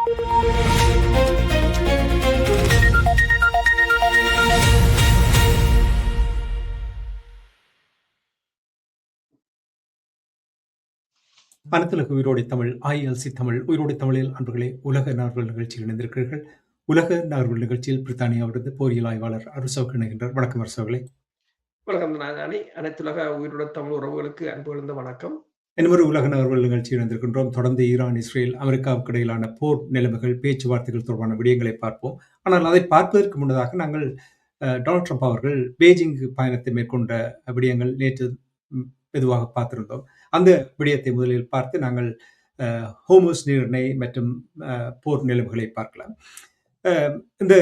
அனைத்துலக உயிரோடை தமிழ் ILC தமிழ் உயிரோடை தமிழில் அன்பர்களே உலக நார்வல் நிகழ்ச்சியில் இணைந்திருக்கிறீர்கள். உலக நார்வல் நிகழ்ச்சியில் பிரித்தானியாவிலிருந்து போரியல் ஆய்வாளர் அரசோக் இணைகின்றார். வணக்கம் அரசோகளே. வணக்கம் நானி. அனைத்துலக உயிரோட தமிழ் உறவுகளுக்கு அன்பு கலந்த வணக்கம். இன்னொரு உலக நார்வல் நிகழ்ச்சி இணைந்திருக்கின்றோம். தொடர்ந்து ஈரான், இஸ்ரேல், அமெரிக்காவுக்கு இடையிலான போர் நிலைமைகள், பேச்சுவார்த்தைகள் தொடர்பான விடயங்களை பார்ப்போம். ஆனால் அதை பார்ப்பதற்கு முன்னதாக நாங்கள் டொனால்ட் ட்ரம்ப் அவர்கள் பெய்ஜிங் பயணத்தை மேற்கொண்ட விடயங்கள் நேற்று மெதுவாக பார்த்திருந்தோம். அந்த விடயத்தை முதலில் பார்த்து நாங்கள் ஹோமோஸ் நீரிணை மற்றும் போர் நிலைமைகளை பார்க்கலாம். இந்த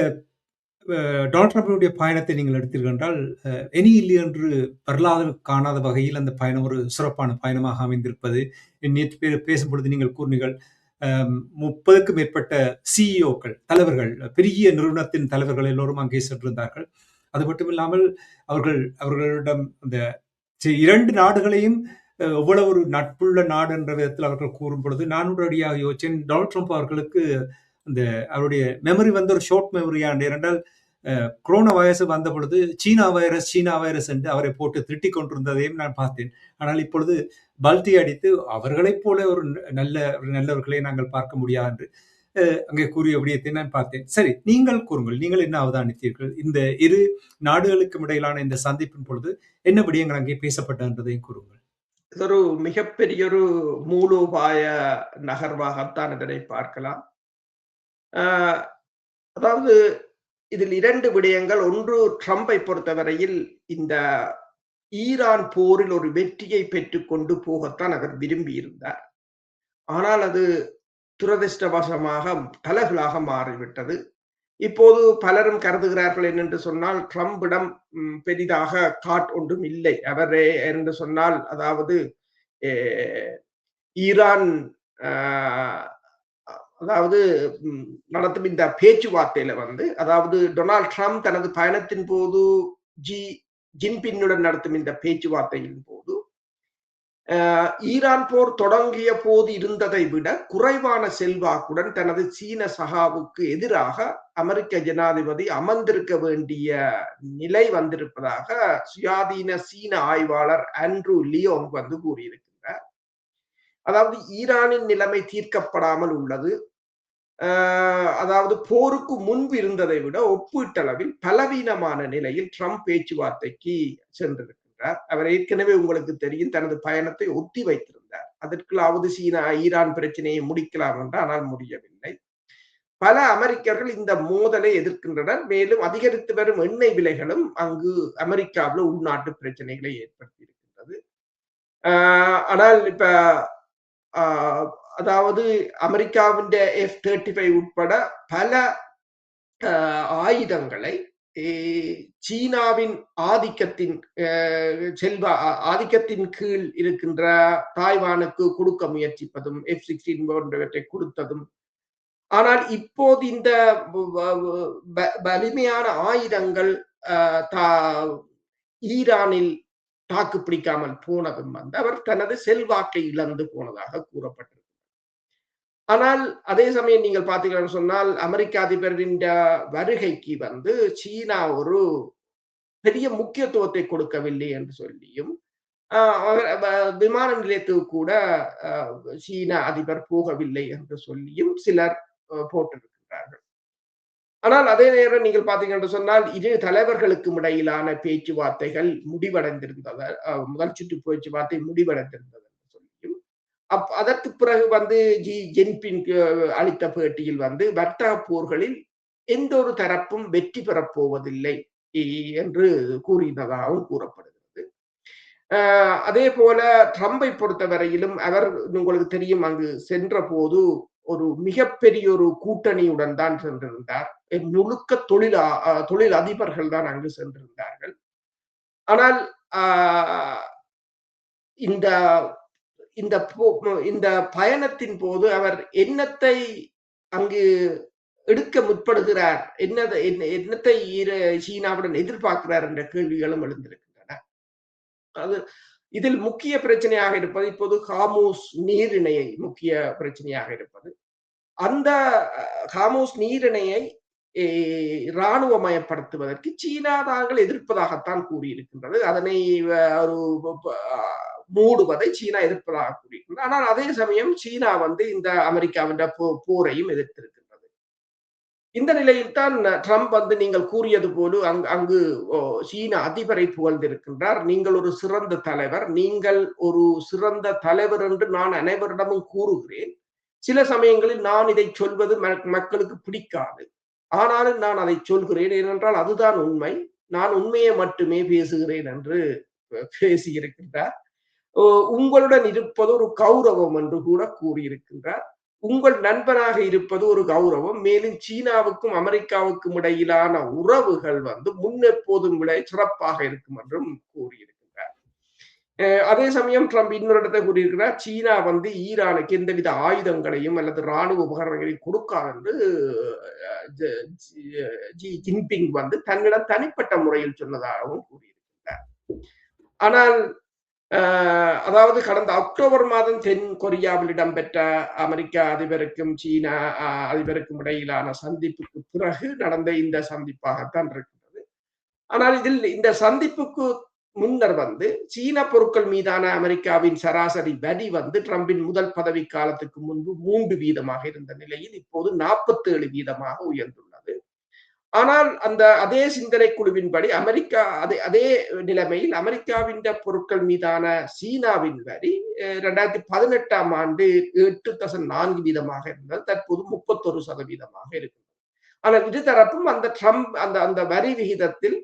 டொனால்ட் ட்ரம்பினுடைய பயணத்தை நீங்கள் எடுத்தீர்கள் என்றால் இனி இல்லை என்று வரலாறு காணாத வகையில் அந்த பயணம் ஒரு சிறப்பான பயணமாக அமைந்திருப்பது. நேற்று பேசும் பொழுது நீங்கள் கூறினீர்கள் 30க்கும் மேற்பட்ட சிஇஓக்கள், தலைவர்கள், பெரிய நிறுவனத்தின் தலைவர்கள் எல்லோரும் அங்கே சென்றிருந்தார்கள். அது மட்டும் இல்லாமல் அவர்களிடம் அந்த 2 நாடுகளையும் எவ்வளவு ஒரு நட்புள்ள நாடு என்ற விதத்தில் அவர்கள் கூறும் பொழுது நான் உடனடியாக யோசிச்சேன், டொனால்ட் ட்ரம்ப் அவர்களுக்கு அந்த அவருடைய மெமரி வந்து ஒரு ஷார்ட் மெமரியாண்டு. ஏனென்றால் கொரோனா வைரஸ் வந்த பொழுது சீனா வைரஸ் என்று அவரை போட்டு திட்டிக் கொண்டிருந்ததையும் நான் பார்த்தேன். ஆனால் இப்பொழுது பல்டி அடித்து அவர்களைப் போல ஒரு நல்லவர்களை நாங்கள் பார்க்க முடியாது என்று அங்கே கூறிய விடயத்தை நான் பார்த்தேன். சரி, நீங்கள் கூறுங்கள், நீங்கள் என்ன அவதானித்தீர்கள்? இந்த இரு நாடுகளுக்கும் இடையிலான இந்த சந்திப்பின் பொழுது என்ன விடயங்கள் அங்கே பேசப்பட்டதையும் கூறுங்கள். இது ஒரு மிகப்பெரிய ஒரு மூலோபாய நகர்வாகத்தான் இதனை பார்க்கலாம். அதாவது இதில் 2 விடயங்கள். ஒன்று, ட்ரம்பை பொறுத்தவரையில் இந்த ஈரான் போரில் ஒரு வெற்றியை பெற்றுக் கொண்டு போகத்தான் அவர் விரும்பி இருந்தார். ஆனால் அது துரதிர்ஷ்டவசமாக தலைகளாக மாறிவிட்டது. இப்போது பலரும் கருதுகிறார்கள் என்னென்று சொன்னால், ட்ரம்பிடம் பெரிதாக ஒன்றும் இல்லை. அவரே என்று சொன்னால், அதாவது ஈரான் அதாவது நடத்தும் இந்த பேச்சுவார்த்தையில அதாவது டொனால்ட் ட்ரம்ப் தனது பயணத்தின் போது ஜின்பின்னுடன் நடத்தும் இந்த பேச்சுவார்த்தையின் போது ஈரான் போர் தொடங்கிய போது இருந்ததை விட குறைவான செல்வாக்குடன் தனது சீன சகாவுக்கு எதிராக அமெரிக்க ஜனாதிபதி அமர்ந்திருக்க வேண்டிய நிலை வந்திருப்பதாக சுயாதீன சீன ஆய்வாளர் ஆண்ட்ரூ லியோங் கூறியிருக்கிறார். அதாவது ஈரானின் நிலைமை தீர்க்கப்படாமல் உள்ளது. அதாவது போருக்கு முன்பு இருந்ததை விட ஒப்பீட்டளவில் பலவீனமான நிலையில் ட்ரம்ப் பேச்சுவார்த்தைக்கு சென்றிருக்கிறார். அவர் ஏற்கனவே உங்களுக்கு தெரியும், தனது பயணத்தை ஒத்தி வைத்திருந்தார். அதற்குள்ளாவது ஈரான் பிரச்சனையை முடிக்கலாம் என்று, ஆனால் முடியவில்லை. பல அமெரிக்கர்கள் இந்த மோதலை எதிர்க்கின்றனர். மேலும் அதிகரித்து வரும் எண்ணெய் விலைகளும் அங்கு அமெரிக்காவில் உள்நாட்டு பிரச்சனைகளை ஏற்படுத்தி இருக்கின்றது. ஆனால் இப்ப அதாவது அமெரிக்காவின் F-35 உட்பட பல ஆயுதங்களை சீனாவின் ஆதிக்கத்தின் கீழ் இருக்கின்ற தாய்வானுக்கு கொடுக்க முயற்சிப்பதும், F-16 போன்றவற்றை கொடுத்ததும். ஆனால் இப்போது இந்த வலிமையான ஆயுதங்கள் ஈரானில் தாக்கு பிடிக்காமல் போனதும் அவர் தனது செல்வாக்கை இழந்து போனதாக கூறப்பட்டிருக்கு. ஆனால் அதே சமயம் நீங்கள் பார்த்தீங்கன்னு சொன்னால், அமெரிக்க அதிபரின் வருகைக்கு சீனா ஒரு பெரிய முக்கியத்துவத்தை கொடுக்கவில்லை என்று சொல்லியும், விமான நிலையத்துக்கு கூட சீன அதிபர் போகவில்லை என்று சொல்லியும் சிலர் போட்டிருக்கிறார்கள். ஆனால் அதே நேரம் நீங்கள் பார்த்தீங்கன்னு சொன்னால், இரு தலைவர்களுக்கும் இடையிலான பேச்சுவார்த்தைகள் முடிவடைந்திருந்தது. முதல் சுற்று பேச்சுவார்த்தை முடிவடைந்திருந்தது என்று சொல்லியும், அதற்கு பிறகு ஜின்பிங் அளித்த பேட்டியில் வர்த்தக போர்களில் எந்த ஒரு தரப்பும் வெற்றி பெறப் போவதில்லை என்று கூறினதாகவும் கூறப்படுகிறது. அதே போல ட்ரம்பை பொறுத்தவரையிலும் அவர், உங்களுக்கு தெரியும், அங்கு சென்ற போது ஒரு மிகப்பெரிய ஒரு கூட்டணியுடன் தான் சென்றிருந்தார். முழுக்க தொழில் அதிபர்கள் தான் அங்கு சென்றிருந்தார்கள். ஆனால் இந்த பயணத்தின் போது அவர் என்னத்தை அங்கு எடுக்க முற்படுகிறார், என்னத்தை சீனாவுடன் எதிர்பார்க்கிறார் என்ற கேள்விகளும் எழுந்திருக்கின்றன. இதில் முக்கிய பிரச்சனையாக இருப்பது இப்போது ஹார்முஸ் நீரிணையை முக்கிய பிரச்சனையாக இருப்பது. அந்த ஹார்மோஸ் நீரிணையை இராணுவமயப்படுத்துவதற்கு சீனா தாங்கள் எதிர்ப்பதாகத்தான் கூறியிருக்கின்றது. அதனை ஒரு மூடுவதை சீனா எதிர்ப்பதாக கூறியிருக்கின்றது. ஆனால் அதே சமயம் சீனா வந்து இந்த அமெரிக்காவின் போரையும் எதிர்த்திருக்கின்றது. இந்த நிலையில் தான் ட்ரம்ப் வந்து நீங்கள் கூறியது போல அங்கு சீன அதிபரை புகழ்ந்திருக்கின்றார். நீங்கள் ஒரு சிறந்த தலைவர், நீங்கள் ஒரு சிறந்த தலைவர் என்று நான் அனைவரிடமும் கூறுகிறேன். சில சமயங்களில் நான் இதை சொல்வது மக்களுக்கு பிடிக்காது. ஆனாலும் நான் அதை சொல்கிறேன். ஏனென்றால் அதுதான் உண்மை. நான் உண்மையை மட்டுமே பேசுகிறேன் என்று பேசியிருக்கின்றார். உங்களுடன் இருப்பது ஒரு கௌரவம் என்று கூட கூறியிருக்கின்றார். உங்கள் நண்பனாக இருப்பது ஒரு கௌரவம். மேலும் சீனாவுக்கும் அமெரிக்காவுக்கும் இடையிலான உறவுகள் வந்து முன்னெப்போதும் விட சிறப்பாக இருக்கும் என்றும் கூறியிருக்கிறார். அதே சமயம் ட்ரம்ப் இன்னொரு இடத்தை கூறியிருக்கிறார், சீனா வந்து ஈரானுக்கு எந்தவித ஆயுதங்களையும் அல்லது ராணுவ உபகரணங்களையும் கொடுக்காது என்று ஜி ஜின்பிங் வந்து தன்னிடம் தனிப்பட்ட முறையில் சொன்னதாகவும் கூறியிருக்கிறார். ஆனால் அதாவது கடந்த அக்டோபர் மாதம் தென் கொரியாவில் இடம்பெற்ற அமெரிக்க அதிபருக்கும் சீனா அதிபருக்கும் இடையிலான சந்திப்புக்கு பிறகு நடந்த இந்த சந்திப்பாகத்தான் இருக்கிறது. ஆனால் இதில் இந்த சந்திப்புக்கு முன்னர் வந்து சீன பொருட்கள் மீதான அமெரிக்காவின் சராசரி வரி வந்து ட்ரம்பின் முதல் பதவி காலத்துக்கு முன்பு 3% இருந்த நிலையில் இப்போது 47% உயர்ந்துள்ளது. ஆனால் அந்த அதே சிந்தனை குழுவின்படி அமெரிக்கா அதே நிலைமையில் அமெரிக்காவின் பொருட்கள் மீதான சீனாவின் வரி 2018ஆம் ஆண்டு 8.4% இருந்தது. தற்போது 31% இருக்கிறது. ஆனால் இருதரப்பும் அந்த ட்ரம்ப் அந்த வரி விகிதத்தில்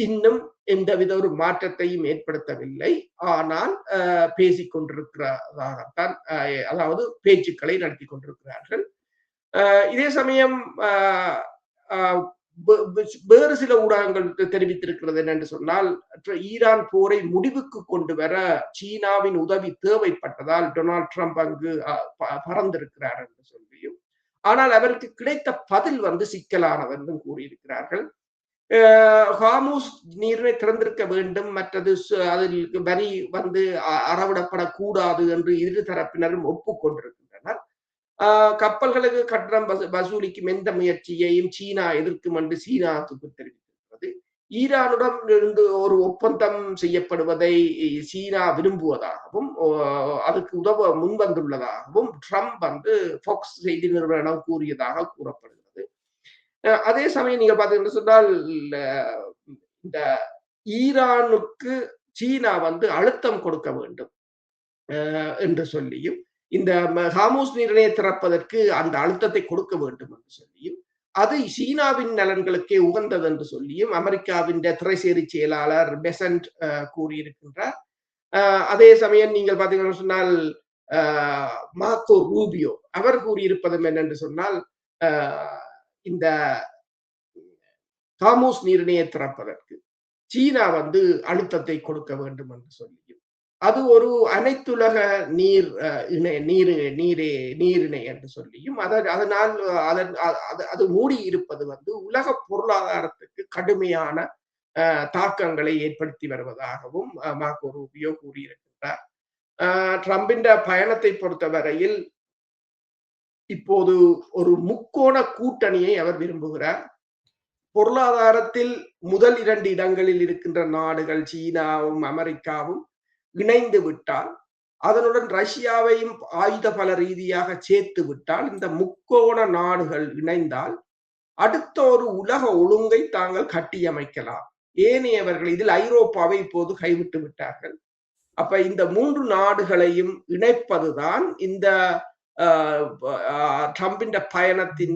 இன்னும் எந்தவித ஒரு மாற்றத்தையும் ஏற்படுத்தவில்லை. ஆனால் பேசிக் கொண்டிருக்கிறதாகத்தான், அதாவது பேச்சுக்களை நடத்தி கொண்டிருக்கிறார்கள். இதே சமயம் வேறு சில ஊடகங்கள் தெரிவித்திருக்கிறது என்னென்று சொன்னால், ஈரான் போரை முடிவுக்கு கொண்டு வர சீனாவின் உதவி தேவைப்பட்டதால் டொனால்ட் ட்ரம்ப் அங்கு பறந்திருக்கிறார் என்று சொல்லியும், ஆனால் அவருக்கு கிடைத்த பதில் வந்து சிக்கலானது என்றும் கூறியிருக்கிறார்கள். ஹார்மூஸ் நீரை திறந்திருக்க வேண்டும், மற்றது அதில் வரி வந்து அறவிடப்படக்கூடாது என்று இரு தரப்பினரும் ஒப்புக்கொண்டிருக்கின்றனர். கப்பல்களுக்கு கட்டணம் வசூலிக்கும் எந்த முயற்சியையும் சீனா எதிர்க்கும் என்று சீனாவுக்கு தெரிவித்திருக்கிறது. ஈரானுடன் இருந்து ஒரு ஒப்பந்தம் செய்யப்படுவதை சீனா விரும்புவதாகவும் அதுக்கு உதவ முன்வந்துள்ளதாகவும் ட்ரம்ப் வந்து ஃபாக்ஸ் செய்தி நிறுவனம் கூறியதாக கூறப்படுகிறது. அதே சமயம் நீங்க பாத்தீங்கன்னு சொன்னால், இந்த ஈரானுக்கு சீனா வந்து அழுத்தம் கொடுக்க வேண்டும் என்று சொல்லியும், இந்த ஹார்மூஸ் நீரிணையை திறப்பதற்கு அந்த அழுத்தத்தை கொடுக்க வேண்டும் என்று சொல்லியும், அது சீனாவின் நலன்களுக்கே உகந்தது என்று சொல்லியும் அமெரிக்காவின் திரைசேரி செயலாளர் பெசன்ட் கூறியிருக்கின்றார். அதே சமயம் நீங்கள் பார்த்தீங்கன்னு சொன்னால், மார்க்கோ ரூபியோ அவர் கூறியிருப்பதும் என்னென்று சொன்னால், இந்த ஹார்மூஸ் நீரிணையை திறப்பதற்கு சீனா வந்து அழுத்தத்தை கொடுக்க வேண்டும் என்று சொல்லியும், அது ஒரு அனைத்துலக நீரிணை என்று சொல்லியும், அதனால் அது மூடி இருப்பது வந்து உலக பொருளாதாரத்துக்கு கடுமையான தாக்கங்களை ஏற்படுத்தி வருவதாகவும் மார்க்கோ ரூபியோ கூறியிருக்கின்றார். ட்ரம்பின் பயணத்தை பொறுத்தவரையில் இப்போது ஒரு முக்கோண கூட்டணியை அவர் விரும்புகிறார். பொருளாதாரத்தில் முதல் 2 இடங்களில் இருக்கின்ற நாடுகள் சீனாவும் அமெரிக்காவும் இணைந்து விட்டால், அதனுடன் ரஷ்யாவையும் ஆயுத பல ரீதியாக சேர்த்து விட்டால், இந்த முக்கோண நாடுகள் இணைந்தால் அடுத்த ஒரு உலக ஒழுங்கை தாங்கள் கட்டியமைக்கலாம். ஏனையவர்கள் இதில் ஐரோப்பாவை இப்போது கைவிட்டு விட்டார்கள். அப்ப இந்த 3 நாடுகளையும் இணைப்பதுதான் இந்த ட்ரம்பின் பயணத்தின்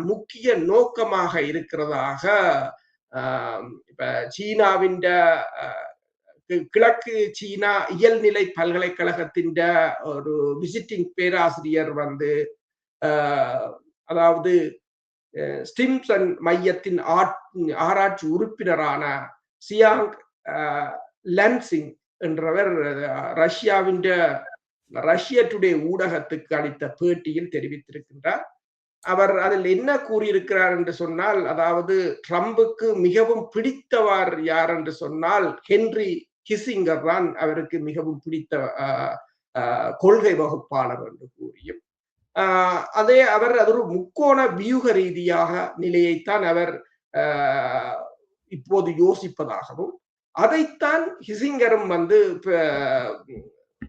முக்கிய நோக்கமாக இருக்கிறதாக இப்ப சீனாவின் கிழக்கு சீனா இயல்நிலை பல்கலைக்கழகத்தின் ஒரு விசிட்டிங் பேராசிரியர் வந்து அதாவது ஸ்டிம்சன் மையத்தின் ஆராய்ச்சி உறுப்பினரான சியாங் லன்சிங் என்றவர் ரஷ்ய டுடே ஊடகத்துக்கு அளித்த பேட்டியில் தெரிவித்திருக்கின்றார். அவர் அதில் என்ன கூறியிருக்கிறார் என்று சொன்னால், அதாவது ட்ரம்புக்கு மிகவும் பிடித்தவர் யார் என்று சொன்னால் ஹென்றி கிசிங்கர் தான் அவருக்கு மிகவும் பிடித்த கொள்கை வகுப்பாளர் என்று கூறியும், அதே அவர் அது ஒரு முக்கோண வியூக ரீதியாக நிலையைத்தான் அவர் இப்போது யோசிப்பதாகவும், அதைத்தான் ஹிசிங்கரும் வந்து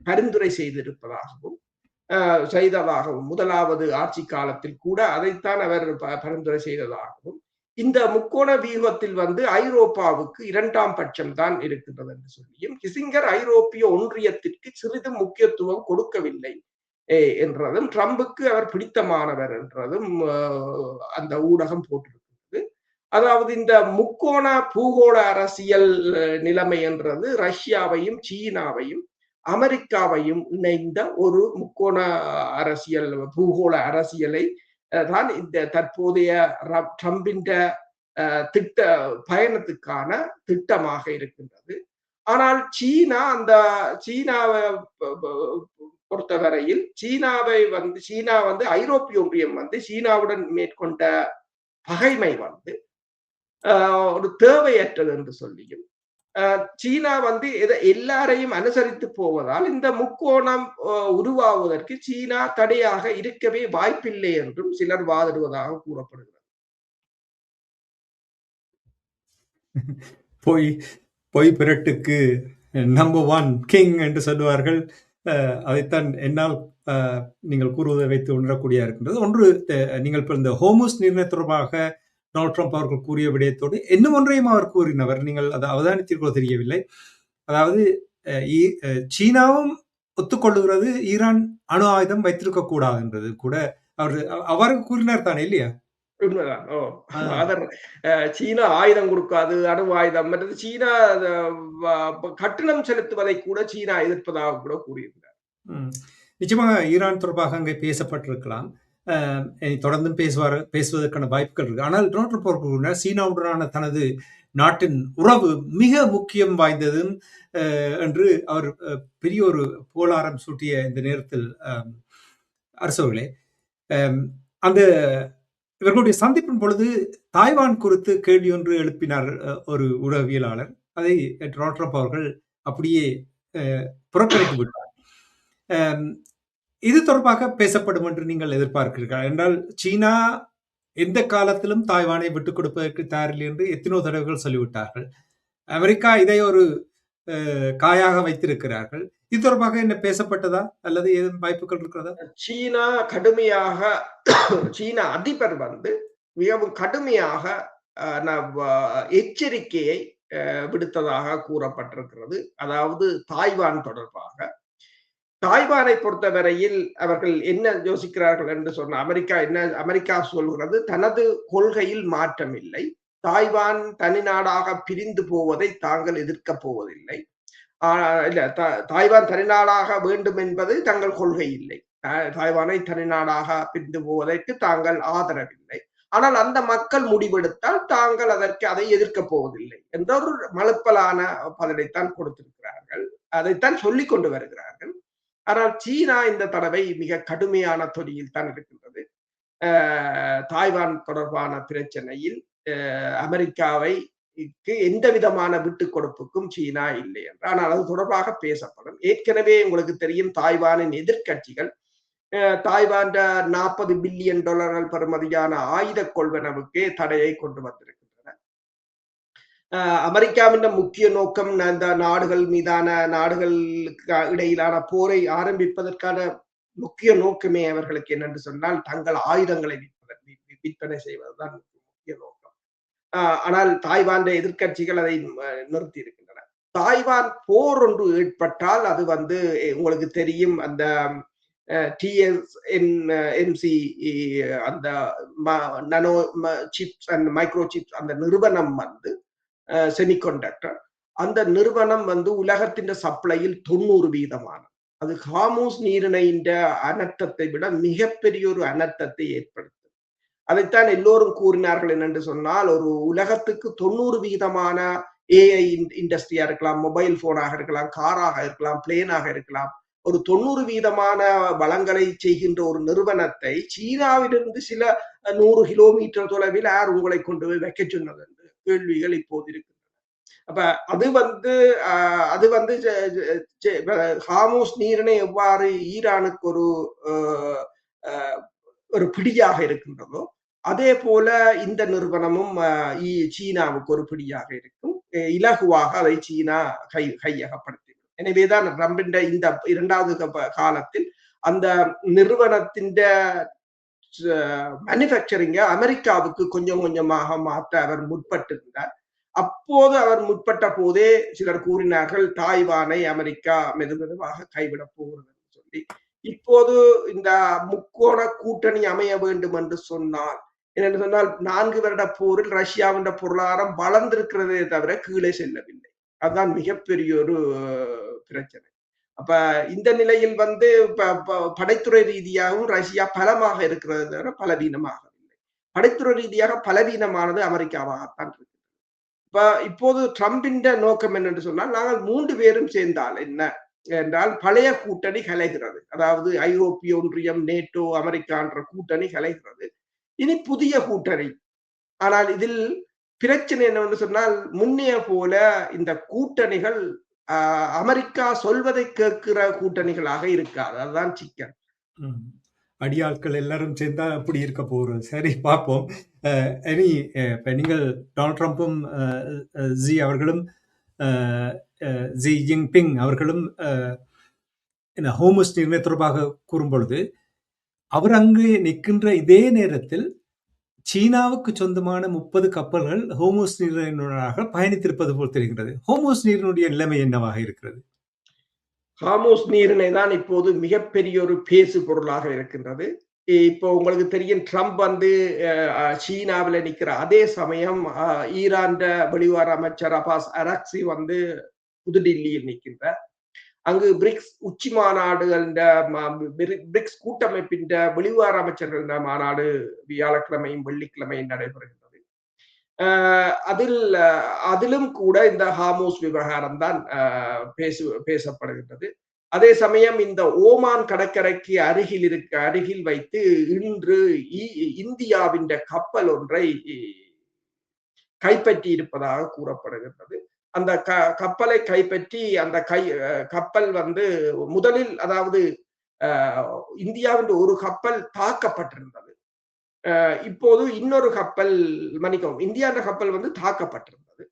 பரிந்துரை செய்திருப்பதாகவும் செய்ததாகவும், முதலாவது ஆட்சி காலத்தில் கூட அதைத்தான் அவர் பரிந்துரை செய்ததாகவும், இந்த முக்கோண வியூகத்தில் வந்து ஐரோப்பாவுக்கு 2ஆம் பட்சம் தான் இருக்கின்றது என்று சொல்லியும், கிசிங்கர் ஐரோப்பிய ஒன்றியத்திற்கு சிறிதும் முக்கியத்துவம் கொடுக்கவில்லை என்றதும், ட்ரம்புக்கு அவர் பிடித்தமானவர் என்றதும் அந்த ஊடகம் போட்டிருக்கிறது. அதாவது இந்த முக்கோண பூகோள அரசியல் நிலைமை என்றது ரஷ்யாவையும் சீனாவையும் அமெரிக்காவையும் இணைந்த ஒரு முக்கோண அரசியல் பூகோள அரசியலை தான் இந்த தற்போதைய ட்ரம்பின் திட்ட பயணத்துக்கான திட்டமாக இருக்கின்றது. ஆனால் சீனாவை பொறுத்தவரையில் சீனா வந்து ஐரோப்பிய ஒன்றியம் வந்து சீனாவுடன் மேற்கொண்ட பகைமை வந்து ஒரு தேவையற்றது என்று சொல்லியும், சீனா வந்து எல்லாரையும் அனுசரித்து போவதால் இந்த முக்கோணம் உருவாவதற்கு சீனா தடையாக இருக்கவே வாய்ப்பில்லை என்றும் சிலர் வாதிடுவதாக கூறப்படுகிறது. பொய் பொய் பிரட்டுக்கு நம்பர் 1 கிங் என்று சொல்லுவார்கள். அதைத்தான் என்னால் நீங்கள் கூறுவதை வைத்து உணரக்கூடிய இருக்கின்றது. ஒன்று, நீங்கள் இப்போ இந்த ஹோர்முஸ் நீரிணை தொடர்பாக டொனால்ட் ட்ரம்ப் அவர்கள் கூறிய விடயத்தோடு இன்னும் ஒன்றையும் அவர் கூறினவர், நீங்கள் அதை அவதானித்தீர்களோ தெரியவில்லை. அதாவது சீனாவும் ஒத்துக்கொள்ளுகிறது ஈரான் அணு ஆயுதம் வைத்திருக்க கூடாது என்றது கூட அவருக்கு கூறினார் தானே, இல்லையா? உண்மைதான். அவர் சீனா ஆயுதம் கொடுக்காது, அணு ஆயுதம் மற்றது சீனா கட்டணம் செலுத்துவதை கூட சீனா எதிர்ப்பதாக கூட கூறியிருந்தார். நிச்சயமாக ஈரான் தொடர்பாக அங்கே பேசப்பட்டிருக்கலாம். தொடர்ந்தும் பேசுவதற்கான வாய்ப்புகள் இருக்கு. ஆனால் டொனால்ட் ட்ரம்ப் அவர்கள் சீனாவுடனான தனது நாட்டின் உறவு மிக முக்கியம் வாய்ந்தது என்று அவர் பெரிய ஒரு போலாரம் சூட்டிய இந்த நேரத்தில் அரசவர்களே, அந்த இவர்களுடைய சந்திப்பின் பொழுது தாய்வான் குறித்து கேள்வி ஒன்று எழுப்பினார் ஒரு ஊடகவியலாளர். அதை டொனால்ட் ட்ரம்ப் அவர்கள் அப்படியே புறக்கணித்து விட்டார். இது தொடர்பாக பேசப்படும் என்று நீங்கள் எதிர்பார்க்கிறீர்கள் என்றால், சீனா எந்த காலத்திலும் தாய்வானை விட்டுக் கொடுப்பதற்கு தயாரில்லை என்று எத்தனோ தடவைகள் சொல்லிவிட்டார்கள். அமெரிக்கா இதை ஒரு காயாக வைத்திருக்கிறார்கள். இது தொடர்பாக என்ன பேசப்பட்டதா அல்லது ஏதும் வாய்ப்புகள் இருக்கிறதா? சீனா அதிபர் வந்து மிகவும் கடுமையாக எச்சரிக்கையை விடுத்ததாக கூறப்பட்டிருக்கிறது. அதாவது தாய்வான் தொடர்பாக. தாய்வானை பொறுத்தவரையில் அவர்கள் என்ன யோசிக்கிறார்கள் என்று சொன்ன அமெரிக்கா சொல்கிறது, தனது கொள்கையில் மாற்றம் இல்லை, தாய்வான் தனிநாடாக பிரிந்து போவதை தாங்கள் எதிர்க்கப் போவதில்லை. இல்ல, தாய்வான் தனிநாடாக வேண்டும் என்பது தங்கள் கொள்கை இல்லை. தாய்வானை தனிநாடாக பிரிந்து போவதற்கு தாங்கள் ஆதரவில்லை. ஆனால் அந்த மக்கள் முடிவெடுத்தால் தாங்கள் அதை எதிர்க்கப் போவதில்லை என்ற ஒரு மழுப்பலான பதிலைத்தான் கொடுத்திருக்கிறார்கள். அதைத்தான் சொல்லிக் கொண்டு வருகிறார்கள். ஆனால் சீனா இந்த தடவை மிக கடுமையான தொனியில் தான் இருக்கின்றது. தாய்வான் தொடர்பான பிரச்சனையில் அமெரிக்காவை எந்த விதமான விட்டுக் கொடுப்புக்கும் சீனா இல்லை என்று. ஆனால் அது தொடர்பாக பேசப்படும். ஏற்கனவே உங்களுக்கு தெரியும், தாய்வானின் எதிர்கட்சிகள் தாய்வான் $40 பில்லியன் பெறுமதியான ஆயுத கொள்வனவுக்கே தடையை கொண்டு வந்திருக்கின்றன. அமெரிக்காவின் முக்கிய நோக்கம் இந்த நாடுகளுக்கு இடையிலான போரை ஆரம்பிப்பதற்கான முக்கிய நோக்கமே அவர்களுக்கு என்னென்று சொன்னால் தங்கள் ஆயுதங்களை விற்பனை செய்வதுதான் முக்கிய நோக்கம். ஆனால் தாய்வான் எதிர்கட்சிகள் அதை நிறுத்தி இருக்கின்றன. தாய்வான் போர் ஒன்று ஏற்பட்டால் அது வந்து உங்களுக்கு தெரியும், அந்த TSMC அந்த நானோ சிப்ஸ் அண்ட் மைக்ரோ சிப்ஸ் அந்த நிறுவனம் வந்து செமிகண்டக்டர், அந்த நிறுவனம் வந்து உலகத்தின் சப்ளையில் 90% அது ஹார்முஸ் நீரிணையின் அனர்த்தத்தை விட மிகப்பெரிய ஒரு அனர்த்தத்தை ஏற்படுத்தும். அதைத்தான் எல்லோரும் கூறினார்கள் என்னென்று சொன்னால், ஒரு உலகத்துக்கு 90% AI இண்டஸ்ட்ரியா இருக்கலாம், மொபைல் போனாக இருக்கலாம், காராக இருக்கலாம், பிளேனாக இருக்கலாம், ஒரு 90% வளங்களை செய்கின்ற ஒரு நிறுவனத்தை சீனாவிலிருந்து சில 100 கிலோமீட்டர் தொலைவில் யார் உங்களை கொண்டு போய் வைக்க சொன்னது என்று கேள்விகள் இப்போது இருக்கின்றன. அப்ப அது வந்து ஹார்முஸ் நீரிணை எவ்வாறு ஈரானுக்கு ஒரு ஒரு பிடியாக இருக்கின்றதோ, அதே போல இந்த நிறுவனமும் சீனாவுக்கு ஒரு பிடியாக இருக்கும். இலகுவாக அதை சீனா கையகப்படுத்திடும். எனவேதான் ட்ரம்பின் இந்த 2வது காலத்தில் அந்த நிறுவனத்தின் மேனுஃபேக்சரிங்க அமெரிக்காவுக்கு கொஞ்சம் கொஞ்சமாக மாற்ற அவர் முற்பட்டிருந்தார். அப்போது அவர் முற்பட்ட போதே சிலர் கூறினார்கள் தாய்வானை அமெரிக்கா மெதுமெதுவாக கைவிடப் போகிறது என்று சொல்லி. இப்போது இந்த முக்கோண கூட்டணி அமைய வேண்டும் என்று சொன்னால், என்னென்று சொன்னால் 4 வருட போரில் ரஷ்யாவின் பொருளாதாரம் வளர்ந்திருக்கிறதே தவிர கீழே செல்லவில்லை. அதுதான் மிகப்பெரிய ஒரு பிரச்சனை. அப்ப இந்த நிலையில் வந்து படைத்துறை ரீதியாகவும் ரஷ்யா பலமாக இருக்கிறது தவிர பலவீனமாக இல்லை. படைத்துறை ரீதியாக பலவீனமானது அமெரிக்காவாகத்தான் இருக்கு. இப்போது ட்ரம்பின் நோக்கம் என்னென்று சொன்னால், நாங்கள் 3 பேரும் சேர்ந்தால் என்ன என்றால் பழைய கூட்டணி கலைகிறது. அதாவது ஐரோப்பிய ஒன்றியம், நேட்டோ, அமெரிக்கா என்ற கூட்டணி கலைகிறது. இனி புதிய கூட்டணி. ஆனால் இதில் பிரச்சனை என்னவென்று சொன்னால், முன்னைய போல இந்த கூட்டணிகள் அமெரிக்கா சொல்வதை கேட்கிற கூட்டணிகளாக இருக்காது. அதுதான் சிக்கல். அடியாட்கள் எல்லாரும் சேர்ந்தா அப்படி இருக்க போறோம். சரி, பார்ப்போம். இனி இப்ப நீங்கள் டொனால்ட் ட்ரம்ப்பும் ஜி அவர்களும் ஜி ஜின்பிங் அவர்களும் இந்த ஹோர்முஸ் நீரிணை தொடர்பாக கூறும் பொழுது, அவர் அங்கு நிற்கின்ற இதே நேரத்தில் சீனாவுக்கு சொந்தமான 30 கப்பல்கள் ஹோர்முஸ் நீரிணையாக பயணித்திருப்பது போல் தெரிகிறது. ஹோர்முஸ் நீரினுடைய நிலைமை என்னவாக இருக்கிறது? ஹார்முஸ் நீரிணை தான் இப்போது மிகப்பெரிய ஒரு பேசு பொருளாக இருக்கின்றது. இப்போ உங்களுக்கு தெரியும், ட்ரம்ப் வந்து சீனாவில் நிற்கிற அதே சமயம் ஈரான் வெளிவார அமைச்சர் அப்பாஸ் அரக்சி வந்து புதுடில்லியில் நிற்கின்றார். அங்கு பிரிக்ஸ் உச்சி மாநாடுகள், பிரிக்ஸ் கூட்டமைப்பின் வெளிவார அமைச்சர்கள் மாநாடு வியாழக்கிழமையும் வெள்ளிக்கிழமையும் நடைபெறுகின்றது. அதிலும் கூட இந்த ஹார்முஸ் விவகாரம் தான் பேசப்படுகின்றது. அதே சமயம் இந்த ஓமான் கடற்கரைக்கு அருகில் வைத்து இன்று இந்தியாவின் கப்பல் ஒன்றை கைப்பற்றி இருப்பதாக கூறப்படுகின்றது. அந்த கப்பலை கைப்பற்றி அந்த கப்பல் வந்து முதலில், அதாவது இந்தியாவின் ஒரு கப்பல் தாக்கப்பட்டிருந்தது. இப்போது இன்னொரு கப்பல், மன்னிக்கவும், இந்தியாவின் கப்பல் வந்து தாக்கப்பட்டிருந்தது.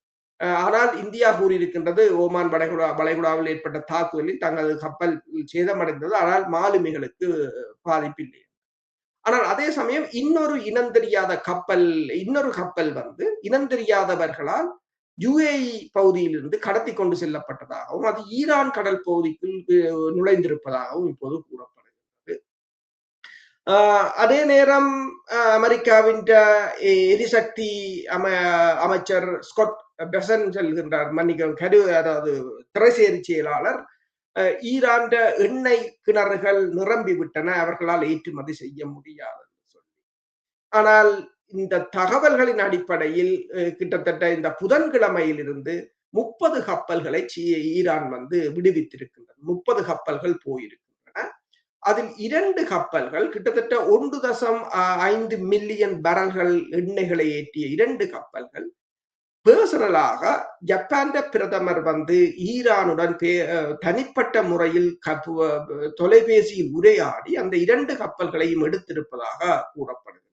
ஆனால் இந்தியா கூறியிருக்கின்றது ஓமான் வளைகுடாவில் ஏற்பட்ட தாக்குதலில் தங்களது கப்பல் சேதமடைந்தது, ஆனால் மாலுமிகளுக்கு பாதிப்பில்லை. ஆனால் அதே சமயம் இன்னொரு கப்பல் வந்து இனந்தெரியாதவர்களால் UAE பகுதியிலிருந்து கடத்தி கொண்டு செல்லப்பட்டதாகவும் அது ஈரான் கடல் பகுதிக்குள் நுழைந்திருப்பதாகவும் இப்போது கூறப்படுகிறது. அதே நேரம் அமெரிக்காவின் எரிசக்தி அமைச்சர் ஸ்காட் பெசன் சொல்கின்றார், அதாவது திரைசேரி செயலாளர், ஈரான் எண்ணெய் கிணறுகள் நிரம்பி விட்டன, அவர்களால் ஏற்றுமதி செய்ய முடியாது சொல்லி. ஆனால் இந்த தகவல்களின் அடிப்படையில் கிட்டத்தட்ட இந்த புதன்கிழமையிலிருந்து 30 கப்பல்களை ஈரான் வந்து விடுவித்திருக்கின்றன. 30 கப்பல்கள் போயிருக்கின்றன. அதில் 2 கப்பல்கள் கிட்டத்தட்ட 1.5 மில்லியன் பரல்கள் எண்ணெய்களை ஏற்றிய 2 கப்பல்கள் பர்சனலாக ஜப்பான் பிரதமர் வந்து ஈரானுடன் தனிப்பட்ட முறையில் தொலைபேசியில் உரையாடி அந்த 2 கப்பல்களையும் எடுத்திருப்பதாக கூறப்படுகிறது.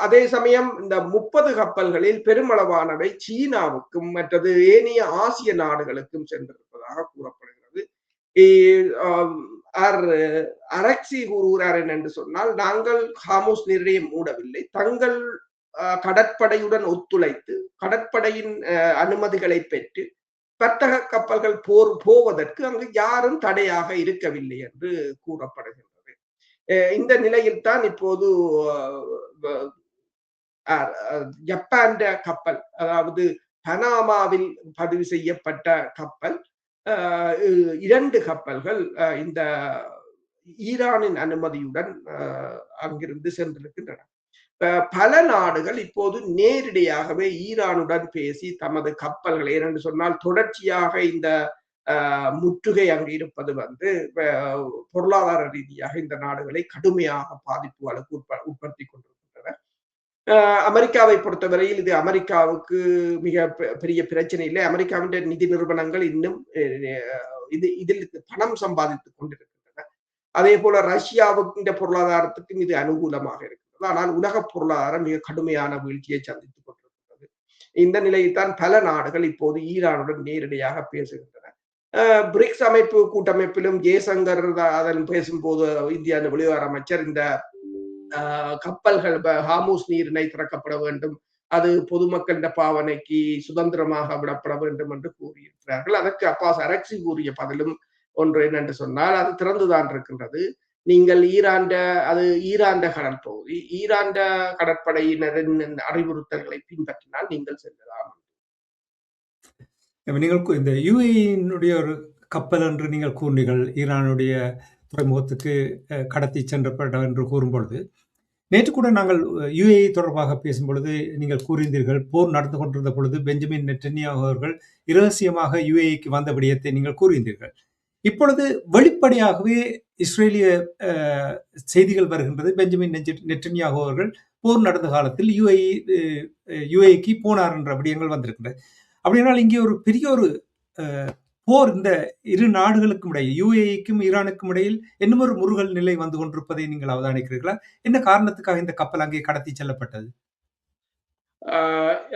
அதே சமயம் இந்த 30 கப்பல்களில் பெருமளவானவை சீனாவுக்கும் மற்றது ஏனைய ஆசிய நாடுகளுக்கும் சென்றிருப்பதாக கூறப்படுகிறது. அரக்சி கூறுகிறார் என்று சொன்னால், நாங்கள் ஹார்முஸ் நீரிணையை மூடவில்லை, தங்கள் கடற்படையுடன் ஒத்துழைத்து கடற்படையின் அனுமதிகளை பெற்று வர்த்தக கப்பல்கள் போவதற்கு அங்கு யாரும் தடையாக இருக்கவில்லை என்று கூறப்படுகின்றது. இந்த நிலையில் தான் இப்போது ஜப்பான் கப்பல், அதாவது பனாமாவில் பதிவு செய்யப்பட்ட கப்பல், 2 கப்பல்கள் இந்த ஈரானின் அனுமதியுடன் அங்கிருந்து சென்றிருக்கின்றன. பல நாடுகள் இப்போது நேரடியாகவே ஈரானுடன் பேசி தமது கப்பல்களை, ஏனென்று சொன்னால் தொடர்ச்சியாக இந்த முற்றுகை அங்கு இருப்பது வந்து பொருளாதார ரீதியாக இந்த நாடுகளை கடுமையாக பாதிப்புகளுக்கு உட்படுத்தி கொண்டிருக்கின்றன. அமெரிக்காவை பொறுத்தவரையில் இது அமெரிக்காவுக்கு மிக பெரிய பிரச்சனை இல்லை. அமெரிக்காவின் நிதி நிறுவனங்கள் இன்னும் இதில் பணம் சம்பாதித்துக் கொண்டிருக்கின்றன. அதே போல ரஷ்யாவுக்கு பொருளாதாரத்துக்கும் இது அனுகூலமாக இருக்கிறது. ஆனால் உலக பொருளாதாரம் மிக கடுமையான வீழ்ச்சியை சந்தித்துக் கொண்டிருக்கிறது. இந்த நிலையில் தான் பல நாடுகள் இப்போது ஈரானுடன் நேரடியாக பேசுகின்றன. பிரிக்ஸ் அமைப்பு கூட்டமைப்பிலும் ஜெய்சங்கர் அதன் பேசும்போது இந்திய வெளிவார அமைச்சர் இந்த கப்பல்கள் ஹாமூஸ் நீரிணை திறக்கப்பட வேண்டும், அது பொதுமக்களின் பாவனைக்கு சுதந்திரமாக விடப்பட வேண்டும் என்று கூறியிருக்கிறார்கள். அதற்கு அப்பாஸ் அரக்சி கூறிய பதிலும் ஒன்று என்னென்று சொன்னால், அது திறந்துதான் இருக்கின்றது. நீங்கள் அது ஈராண்ட கடல் பகுதி, ஈராண்ட கடற்படையினரின் அறிவுறுத்தல்களை பின்பற்றினால் நீங்கள் செல்லலாம். நீங்கள் இந்த யுஏஇனுடைய ஒரு கப்பல் என்று நீங்கள் கூறினீர்கள், ஈரானுடைய துறைமுகத்துக்கு கடத்தி சென்றப்பட்ட என்று கூறும்பொழுது, நேற்று கூட நாங்கள் யுஏஇ தொடர்பாக பேசும்பொழுது நீங்கள் கூறியிருந்தீர்கள், போர் நடந்து கொண்டிருந்த பொழுது பெஞ்சமின் நெட்டன்யாஹு அவர்கள் இரகசியமாக யுஏஇக்கு வந்த விடயத்தை நீங்கள் கூறியிருந்தீர்கள். இப்பொழுது வெளிப்படையாகவே இஸ்ரேலிய செய்திகள் வருகின்றது, பெஞ்சமின் நெட்டன்யாஹு அவர்கள் போர் நடந்த காலத்தில் யுஏஇக்கு போனார் என்ற விடயங்கள் வந்திருக்கின்றது. அப்படினால் இங்கே ஒரு பெரிய ஒரு போர் இந்த இரு நாடுகளுக்கும் இடையே, யுஏஇக்கும் ஈரானுக்கும் இடையில் இன்னும் ஒரு முருகல் நிலை வந்து கொண்டிருப்பதை நீங்கள் அவதானிக்கிறீர்களா? என்ன காரணத்துக்காக இந்த கப்பல் அங்கே கடத்தி செல்லப்பட்டது?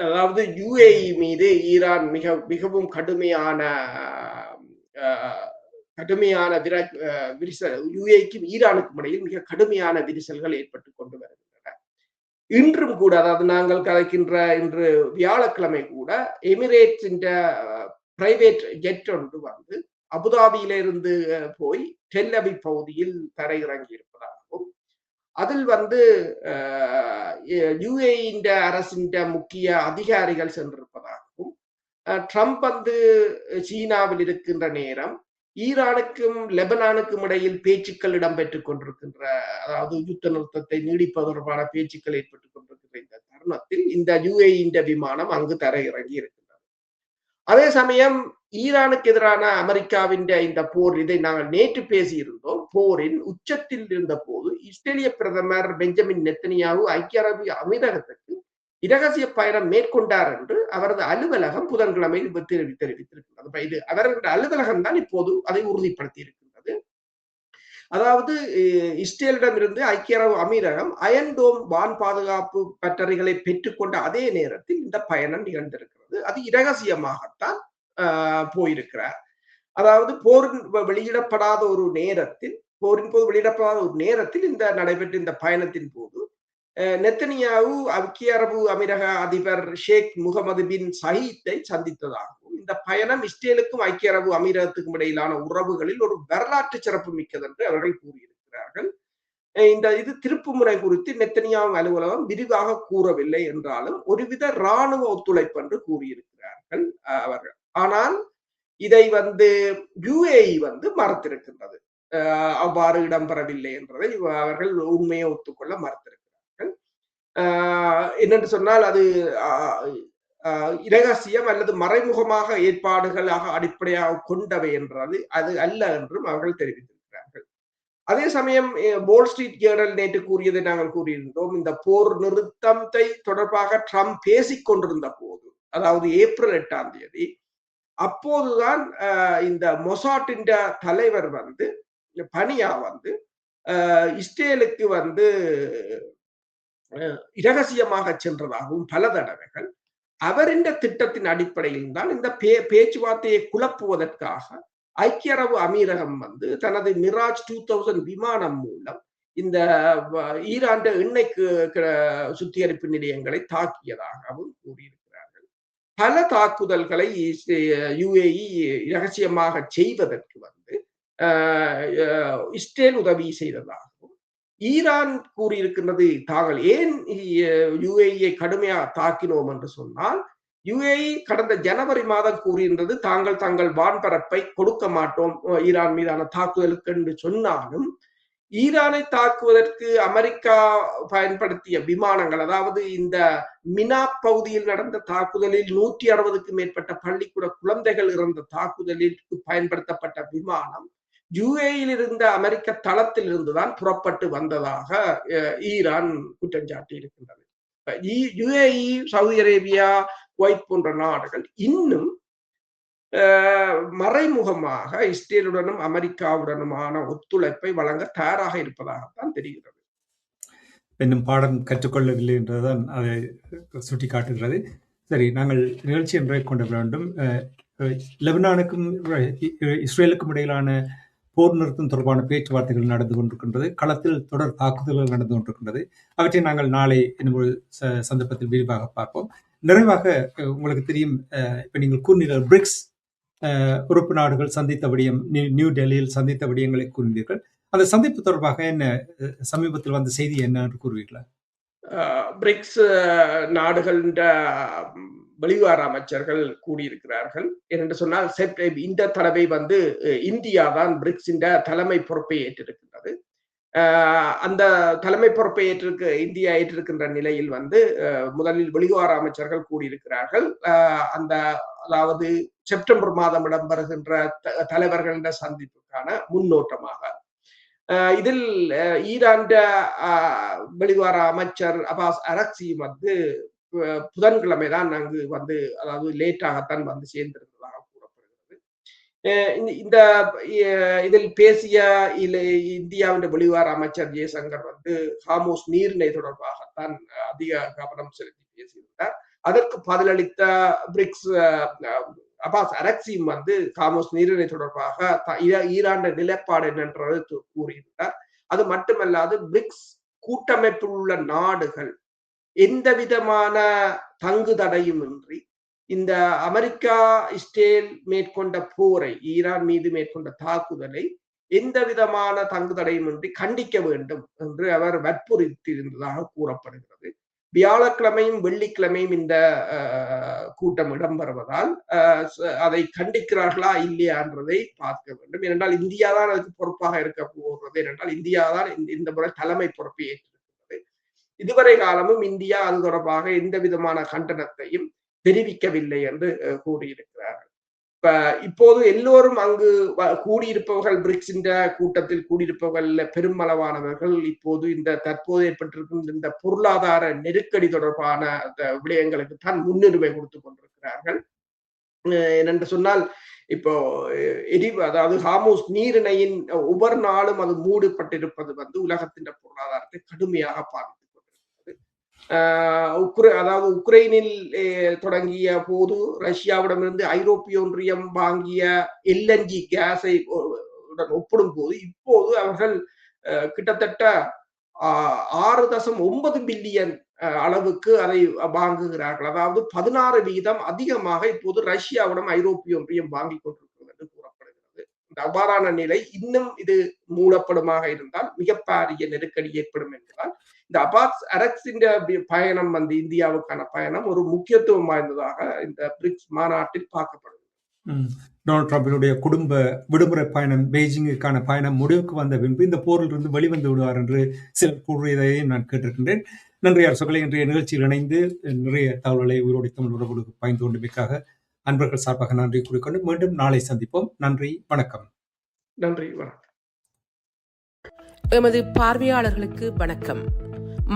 அதாவது யுஏஇ மீது ஈரான் மிகவும் கடுமையான விரிசல், யுஏஇக்கும் ஈரானுக்கும் இடையில் மிக கடுமையான விரிசல்கள் ஏற்பட்டுக் கொண்டு வருகின்றன. இன்றும் கூட, அதாவது நாங்கள் கலைக்கின்ற இன்று வியாழக்கிழமை கூட எமிரேட்ஸ் பிரைவேட் ஜெட் ஒன்று வந்து அபுதாபியிலிருந்து போய் டெல் அவிவ் பகுதியில் தரையிறங்கி இருப்பதாகவும், அதில் வந்து யுஏஇ அரசின் முக்கிய அதிகாரிகள் சென்றிருப்பதாகவும், ட்ரம்ப் வந்து சீனாவில் இருக்கின்ற நேரம் ஈரானுக்கும் லெபனானுக்கும் இடையில் பேச்சுக்கள் இடம்பெற்றுக் கொண்டிருக்கின்ற, அதாவது யுத்த நிறுத்தத்தை நீடிப்பது தொடர்பான பேச்சுக்கள் ஏற்பட்டுக் கொண்டிருக்கின்ற இந்த தருணத்தில் இந்த யுஏஇ விமானம் அங்கு தரையிறங்கி இருக்கின்றது. அதே சமயம் ஈரானுக்கு எதிரான அமெரிக்காவின் இந்த போர், இதை நாங்கள் நேற்று பேசியிருந்தோம், போரின் உச்சத்தில் இருந்த போது இஸ்ரேலிய பிரதமர் பெஞ்சமின் நெத்தனியாஹு ஐக்கிய அரபு அமீரகத்துக்கு இரகசிய பயணம் மேற்கொண்டார் என்று அவரது அலுவலகம் புதன்கிழமை தெரிவித்திருக்கிறது. இது அவரது அலுவலகம் தான் இப்போது அதை உறுதிப்படுத்தி இருக்கின்றது. அதாவது இஸ்ரேலிடமிருந்து ஐக்கிய அரபு அமீரகம் அயன்டோம் வான் பாதுகாப்பு பட்டறைகளை பெற்றுக்கொண்ட அதே நேரத்தில் இந்த பயணம் நிகழ்ந்திருக்கிறது. அது இரகசியமாகத்தான் போயிருக்கிறார். அதாவது போரின் போது வெளியிடப்படாத ஒரு நேரத்தில் இந்த நடைபெற்ற இந்த பயணத்தின் போது நெத்தனியாஹு ஐக்கிய அரபு அமீரக அதிபர் ஷேக் முகமது பின் சயீத்தை சந்தித்ததாகவும், இந்த பயணம் இஸ்ரேலுக்கும் ஐக்கிய அரபு அமீரகத்துக்கும் இடையிலான உறவுகளில் ஒரு வரலாற்று சிறப்பு மிக்கது என்று அவர்கள் கூறியிருக்கிறார்கள். இது திருப்பு முறை குறித்து நெத்தனியாஹு அலுவலகம் விரிவாக கூறவில்லை என்றாலும் ஒருவித இராணுவ ஒத்துழைப்பு என்று கூறியிருக்கிறார்கள் அவர்கள். ஆனால் இதை வந்து யுஏஇ மறுத்திருக்கின்றது, அவ்வாறு இடம்பெறவில்லை என்றதை அவர்கள் உண்மையை ஒத்துக்கொள்ள மறுத்திருக்கிறார்கள். என்னென்று சொன்னால் அது இரகசியம் அல்லது மறைமுகமாக ஏற்பாடுகளாக அடிப்படையாக கொண்டவை என்றது அது அல்ல என்றும் அவர்கள் தெரிவித்திருக்கிறார்கள். அதே சமயம் வால் ஸ்ட்ரீட் ஜேர்னல் நேற்று கூறியதை நாங்கள் கூறியிருந்தோம், இந்த போர் நிறுத்தத்தை தொடர்பாக ட்ரம்ப் பேசிக் கொண்டிருந்த போது, அதாவது ஏப்ரல் 8ஆம் தேதி, அப்போதுதான் இந்த மொசாட்டின் தலைவர் பனியா இஸ்ரேலுக்கு இரகசியமாக சென்றதாகவும் பல தடவைகள் அவரின் திட்டத்தின் அடிப்படையில் தான் இந்த பேச்சுவார்த்தையை குழப்புவதற்காக ஐக்கிய அரபு அமீரகம் தனது மிராஜ் 2000 விமானம் மூலம் இந்த ஈரான் எண்ணெய் சுத்திகரிப்பு நிலையங்களை தாக்கியதாகவும் கூறியிருக்கிறார்கள். பல தாக்குதல்களை யுஏஇ இரகசியமாக செய்வதற்கு இஸ்ரேல் உதவி செய்ததாகவும் ஈரான் கூறியிருக்கின்றது. தாங்கள் ஏன் யுஏஇயை கடுமையாக தாக்கினோம் என்று சொன்னால், யுஏஇ கடந்த ஜனவரி மாதம் கூறியிருந்தது தாங்கள் தங்கள் வான்பரப்பை கொடுக்க மாட்டோம் ஈரான் மீதான தாக்குதலுக்கு என்று சொன்னாலும், ஈரானை தாக்குவதற்கு அமெரிக்கா பயன்படுத்திய விமானங்கள், அதாவது இந்த மினா பகுதியில் நடந்த தாக்குதலில் 160க்கும் மேற்பட்ட பள்ளிக்கூட குழந்தைகள் இறந்த தாக்குதலில் பயன்படுத்தப்பட்ட விமானம் யுஏஇயில் இருந்த அமெரிக்க தளத்தில் இருந்துதான் புறப்பட்டு வந்ததாக ஈரான் குற்றம் சாட்டி இருக்கின்றது. யுஏஇ, சவுதி அரேபியா, குவைத் போன்ற நாடுகள் இன்னும் மறைமுகமாக இஸ்ரேலுடனும் அமெரிக்காவுடனுமான ஒத்துழைப்பை வழங்க தயாராக இருப்பதாகத்தான் தெரிகிறது. இன்னும் பாடம் கற்றுக்கொள்ளவில்லை என்றுதான் அதை சுட்டிக்காட்டுகிறது. சரி, நாங்கள் நிகழ்ச்சி என்றே கொண்டு வேண்டும். லெபனானுக்கும் இஸ்ரேலுக்கும் இடையிலான போர் நிறுத்தம் தொடர்பான பேச்சுவார்த்தைகள் நடந்து கொண்டிருக்கின்றது. களத்தில் தொடர் தாக்குதல்கள் நடந்து கொண்டிருக்கின்றது. அவற்றை நாங்கள் நாளை இன்னும் ஒரு சந்தர்ப்பத்தில் விரிவாக பார்ப்போம். நிறைவாக உங்களுக்கு தெரியும், இப்ப நீங்கள் கூறினீர்கள் பிரிக்ஸ் உறுப்பு நாடுகள் சந்தித்த விடயம், நியூ டெல்லியில் சந்தித்த விடயங்களை கூறினீர்கள். அந்த சந்திப்பு தொடர்பாக என்ன சமீபத்தில் வந்த செய்தி என்ன என்று கூறுவீர்களா? பிரிக்ஸ் நாடுகளின் வெளிவார அமைச்சர்கள் கூடியிருக்கிறார்கள். என்று சொன்னால் இந்த தடவை இந்தியா தான் பிரிக்ஸின் தலைமை பொறுப்பை ஏற்றிருக்கின்றது. அந்த தலைமை பொறுப்பை இந்தியா ஏற்றிருக்கின்ற நிலையில் முதலில் வெளிவார அமைச்சர்கள் கூடியிருக்கிறார்கள். அதாவது செப்டம்பர் மாதம் இடம்பெறுகின்ற தலைவர்களின் சந்திப்புக்கான முன்னோட்டமாக இதில் ஈரான் வெளிவார அமைச்சர் அபாஸ் அரக்சியும் புதன்கிழமைதான் அங்கு அதாவது லேட்டாகத்தான் சேர்ந்திருந்ததாக கூறப்படுகிறது. இதில் பேசிய இந்தியாவின் வெளிவார அமைச்சர் ஜெய்சங்கர் ஹார்மோஸ் நீரிணை தொடர்பாகத்தான் அதிக கவனம் செலுத்தி பேசியிருந்தார். அதற்கு பதிலளித்த பிரிக்ஸ் அபாஸ் அரக்சியும் ஹார்மோஸ் நீரிணை தொடர்பாக ஈரான் நிலைப்பாடு என்னன்றது கூறியிருந்தார். அது மட்டுமல்லாது பிரிக்ஸ் கூட்டமைப்பில் உள்ள நாடுகள் எந்த விதமான தங்கு தடையுமின்றி இந்த அமெரிக்கா இஸ்ரேல் மேற்கொண்ட போரை, ஈரான் மீது மேற்கொண்ட தாக்குதலை எந்த விதமான தங்கு தடையுமின்றி கண்டிக்க வேண்டும் என்று அவர் வற்புறுத்தியிருந்ததாக கூறப்படுகிறது. வியாழக்கிழமையும் வெள்ளிக்கிழமையும் இந்த கூட்டம் இடம்பெறுவதால் அதை கண்டிக்கிறார்களா இல்லையா என்றதை பார்க்க வேண்டும். ஏனென்றால் இந்தியா தான் அதுக்கு பொறுப்பாக இருக்க போகிறது. ஏனென்றால் இந்தியா தான் இந்த முறை தலைமை பொறுப்பை ஏற்றிருக்கிறது. இதுவரை காலமும் இந்தியா அது தொடர்பாக எந்த விதமான கண்டனத்தையும் தெரிவிக்கவில்லை என்று கூறியிருக்கிறார்கள். இப்போது எல்லோரும் அங்கு கூடியிருப்பவர்கள், பிரிக்ஸின் கூட்டத்தில் கூடியிருப்பவர்கள் பெருமளவானவர்கள் இப்போது இந்த தற்போது ஏற்பட்டிருக்கும் இந்த பொருளாதார நெருக்கடி தொடர்பான விடயங்களுக்கு தான் முன்னுரிமை கொடுத்துக் கொண்டிருக்கிறார்கள். என்னென்று சொன்னால், இப்போ அதாவது ஹார்மோஸ் நீரிணையின் ஒவ்வொரு நாளும் அது மூடப்பட்டிருப்பது உலகத்தின் பொருளாதாரத்தை கடுமையாக பாதித்துக் கொண்டிருக்கிறது. அதாவது உக்ரைனில் தொடங்கிய போது ரஷ்யாவிடமிருந்து ஐரோப்பிய ஒன்றியம் வாங்கிய எல்என்ஜி கேஸை ஒப்பிடும் போது இப்போது அவர்கள் கிட்டத்தட்ட 6.9 பில்லியன் அளவுக்கு அதை வாங்குகிறார்கள். அதாவது 16% அதிகமாக இப்போது ரஷ்யாவிடம் ஐரோப்பிய ஒன்றியம் வாங்கிக் கொண்டிருக்கிறது என்று கூறப்படுகிறது. இந்த அவ்வாறான நிலை இன்னும் இது மூடப்படுமாக இருந்தால் மிகப்பெரிய நெருக்கடி ஏற்படும் என்பதால் இந்த அபாஸ் அரக்சின் பயணம் இந்தியாவுக்கான பயணம் ஒரு முக்கியத்துவம் வாய்ந்ததாக இந்த பிரிக்ஸ் மாநாட்டில் பார்க்கப்படுகிறது. டொனால்ட் ட்ரம்பினுடைய குடும்ப விடுமுறை பயணம், பெய்ஜிங்குக்கான பயணம் முடிவுக்கு வந்த பின்பு இந்த போரில் இருந்து வெளிவந்து விடுவார் என்று சிலர் கூறியதையும் நான் கேட்டிருக்கின்றேன். நன்றி அரசுகளை. இன்றைய நிகழ்ச்சியில் இணைந்து நிறைய தகவல்களை உயிரோடி தமிழ் உறவுகளுக்கு பயந்து கொண்டமைக்காக அன்பர்கள் சார்பாக நன்றி கூறிக்கொண்டு மீண்டும் நாளை சந்திப்போம். நன்றி, வணக்கம். நன்றி, வணக்கம். எமது பார்வையாளர்களுக்கு வணக்கம்.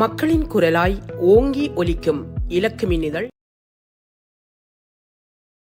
மக்களின் குரலாய் ஓங்கி ஒலிக்கும் இலக்கு மின்னிதழ்